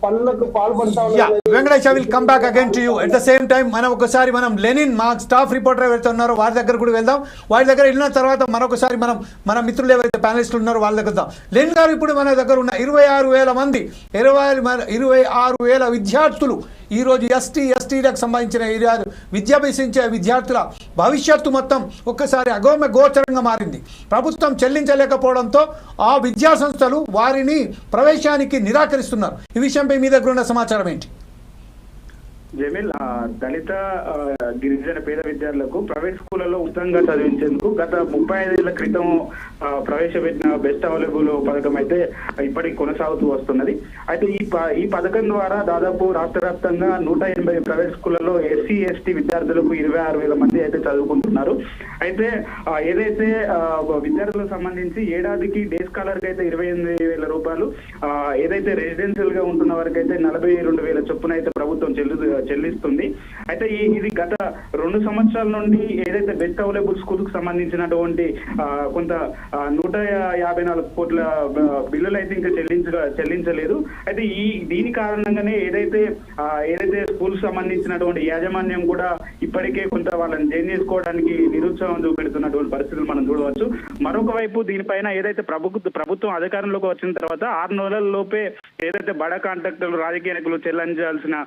పనులకు పాల్పడతా Venkatesh, I will come back again to you. At the same time మనం లెనిన్ మా స్టాఫ్ రిపోర్టర్ ఎవరైతే ఉన్నారో వారి దగ్గర కూడా వెళ్దాం. వారి దగ్గర వెళ్ళిన తర్వాత మరొకసారి మన మిత్రులు ఎవరైతే ప్యానలిస్టులు ఉన్నారో వాళ్ళ దగ్గర వెళ్దాం. లెనిన్ గారు, ఇప్పుడు మన దగ్గర ఉన్న 26,000 మంది 26,000 విద్యార్థులు ఈరోజు ఎస్టీలకు సంబంధించిన విద్యాభ్యసించే విద్యార్థుల భవిష్యత్తు మొత్తం ఒక్కసారి గోచరంగా మారింది. ప్రభుత్వం చెల్లించలేకపోవడంతో ఆ విద్యా సంస్థలు వారిని ప్రవేశానికి నిరాకరిస్తున్నారు. ఈ విషయంపై మీ దగ్గర ఉన్న సమాచారం ఏంటి? జమీల్, దళిత గిరిజన పేద విద్యార్థులకు ప్రైవేట్ స్కూళ్లలో ఉచితంగా చదివించేందుకు గత 35 ఏళ్ల క్రితం ప్రవేశపెట్టిన బెస్ట్ అవైలబుల్ పథకం అయితే ఇప్పటికి కొనసాగుతూ వస్తున్నది. అయితే ఈ పథకం ద్వారా దాదాపు రాష్ట్ర వ్యాప్తంగా 180 ప్రైవేట్ స్కూళ్లలో ఎస్సీ ఎస్టీ విద్యార్థులకు 26,000 మంది అయితే చదువుకుంటున్నారు. అయితే ఏదైతే విద్యార్థులకు సంబంధించి ఏడాదికి డే స్కాలర్ కి అయితే 28,000 రూపాయలు, ఏదైతే రెసిడెన్షియల్ గా ఉంటున్న వారికి అయితే 42,000 చొప్పున అయితే ప్రభుత్వం చెల్లిస్తుంది. అయితే ఇది గత 2 సంవత్సరాల నుండి ఏదైతే బెస్ట్ అవైలబుల్ స్కూల్ కు సంబంధించినటువంటి కొంత 154 కోట్ల బిల్లులు అయితే ఇంకా చెల్లించలేదు. అయితే దీని కారణంగానే ఏదైతే స్కూల్ సంబంధించినటువంటి యాజమాన్యం కూడా ఇప్పటికే కొంత వాళ్ళని జైన్ చేసుకోవడానికి నిరుత్సాహం చూపెడుతున్నటువంటి పరిస్థితులు మనం చూడవచ్చు. మరొక వైపు దీనిపైన ఏదైతే ప్రభుత్వం అధికారంలోకి వచ్చిన తర్వాత 6 నెలల లోపే ఏదైతే బడా కాంట్రాక్టర్లు, రాజకీయ నాయకులు చెల్లించాల్సిన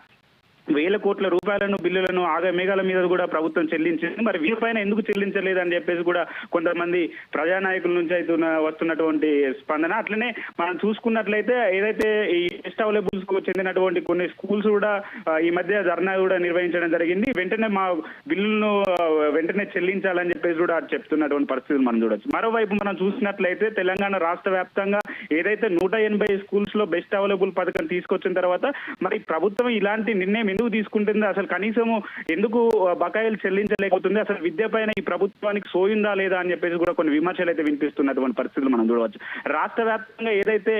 1,000 కోట్ల రూపాయలను బిల్లులను మేఘాల మీద కూడా ప్రభుత్వం చెల్లించింది. మరి వీరిపైన ఎందుకు చెల్లించలేదు అని చెప్పేసి కూడా కొంతమంది ప్రజానాయకుల నుంచి అయితే వస్తున్నటువంటి స్పందన. అట్లనే మనం చూసుకున్నట్లయితే ఏదైతే ఈ బెస్ట్ అవైలబుల్స్ కు చెందినటువంటి కొన్ని స్కూల్స్ కూడా ఈ మధ్య ధర్నా కూడా నిర్వహించడం జరిగింది. వెంటనే మా బిల్లులను వెంటనే చెల్లించాలని చెప్పేసి కూడా చెప్తున్నటువంటి పరిస్థితులు మనం చూడొచ్చు. మరోవైపు మనం చూసినట్లయితే తెలంగాణ రాష్ట్ర వ్యాప్తంగా ఏదైతే 180 స్కూల్స్ లో బెస్ట్ అవైలబుల్ పథకం తీసుకొచ్చిన తర్వాత మరి ప్రభుత్వం ఇలాంటి నిర్ణయం ఎందుకు తీసుకుంటుంది? అసలు కనీసము ఎందుకు బకాయిలు చెల్లించలేకపోతుంది? అసలు విద్య పైన ఈ ప్రభుత్వానికి సోయిందా లేదా అని చెప్పేసి కూడా కొన్ని విమర్శలు అయితే వినిపిస్తున్నటువంటి పరిస్థితులు మనం చూడవచ్చు. రాష్ట్ర వ్యాప్తంగా ఏదైతే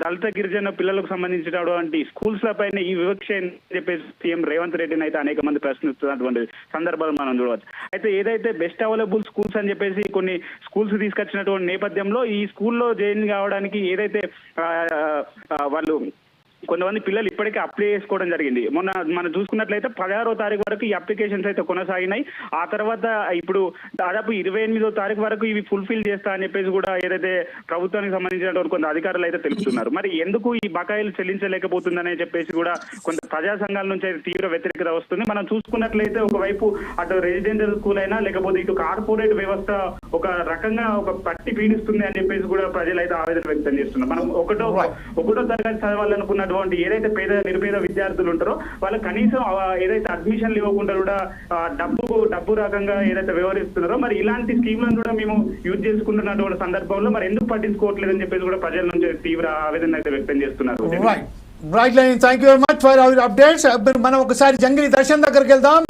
దళిత గిరిజన పిల్లలకు సంబంధించినటువంటి స్కూల్స్ పైన ఈ వివక్ష అని చెప్పేసి సీఎం రేవంత్ రెడ్డిని అయితే అనేక మంది ప్రశ్నిస్తున్నటువంటి సందర్భాలు మనం చూడవచ్చు. అయితే ఏదైతే బెస్ట్ అవైలబుల్ స్కూల్స్ అని చెప్పేసి కొన్ని స్కూల్స్ తీసుకొచ్చినటువంటి నేపథ్యంలో ఈ స్కూల్లో జాయిన్ కావడానికి ఏదైతే వాళ్ళు కొంతమంది పిల్లలు ఇప్పటికే అప్లై చేసుకోవడం జరిగింది. మొన్న మనం చూసుకున్నట్లయితే 16వ తారీఖు వరకు ఈ అప్లికేషన్స్ అయితే కొనసాగినాయి. ఆ తర్వాత ఇప్పుడు దాదాపు 28వ తారీఖు వరకు ఇవి ఫుల్ఫిల్ చేస్తా అని చెప్పేసి కూడా ఏదైతే ప్రభుత్వానికి సంబంధించినటువంటి కొంత అధికారులు అయితే తెలుపుతున్నారు. మరి ఎందుకు ఈ బకాయిలు చెల్లించలేకపోతుందని చెప్పేసి కూడా కొంత ప్రజా సంఘాల నుంచి అయితే తీవ్ర వ్యతిరేకత వస్తుంది. మనం చూసుకున్నట్లయితే ఒకవైపు అటు రెసిడెన్షియల్ స్కూల్ అయినా లేకపోతే ఇటు కార్పొరేట్ వ్యవస్థ ఒక రకంగా పట్టి పీడిస్తుంది అని చెప్పేసి కూడా ప్రజలు అయితే ఆవేదన వ్యక్తం చేస్తున్నారు. మనం ఒకటో తరగతి చదవాలనుకున్న ఏదైతే నిరుపేద విద్యార్థులు ఉంటారో వాళ్ళు కనీసం ఏదైతే అడ్మిషన్లు ఇవ్వకుండా కూడా డబ్బు రకంగా ఏదైతే వ్యవహరిస్తున్నారో మరి ఇలాంటి స్కీమ్లను కూడా మేము యూజ్ చేసుకుంటున్నటువంటి సందర్భంలో మరి ఎందుకు పట్టించుకోవట్లేదని చెప్పేసి కూడా ప్రజల నుంచి తీవ్ర ఆవేదన అయితే వ్యక్తం చేస్తున్నారు. Right line, thank you very much for hour updates. మనం ఒకసారి జంగిలి దర్శన్ దగ్గరికి వెళ్దాం.